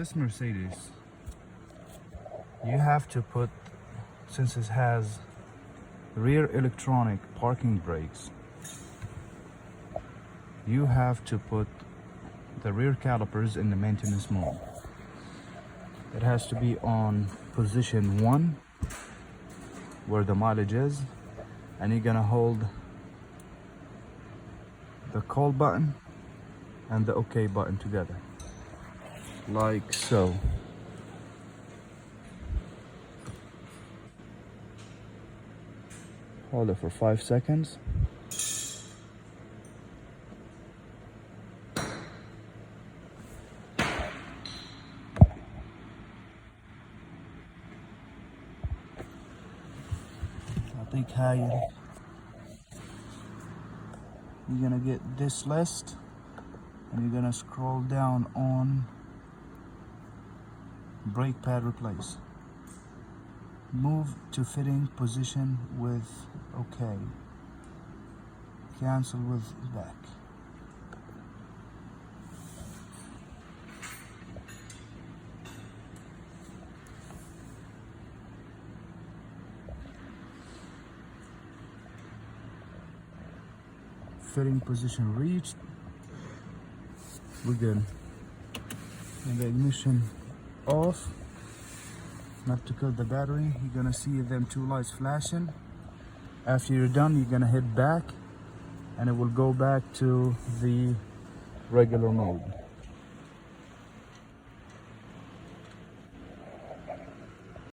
This Mercedes, you have to put, since it has rear electronic parking brakes, you have to put the rear calipers in the maintenance mode. It has to be on position 1 where the mileage is, and you're gonna hold the call button and the OK button together, like so. Hold it for 5 seconds. I think how you're gonna get this list, and you're gonna scroll down on brake pad replace. Move to fitting position with OK. Cancel with back. Fitting position reached. We're good. And the ignition off. Not to kill the battery. You're gonna see them 2 lights flashing. After you're done, you're gonna hit back and it will go back to the regular mode.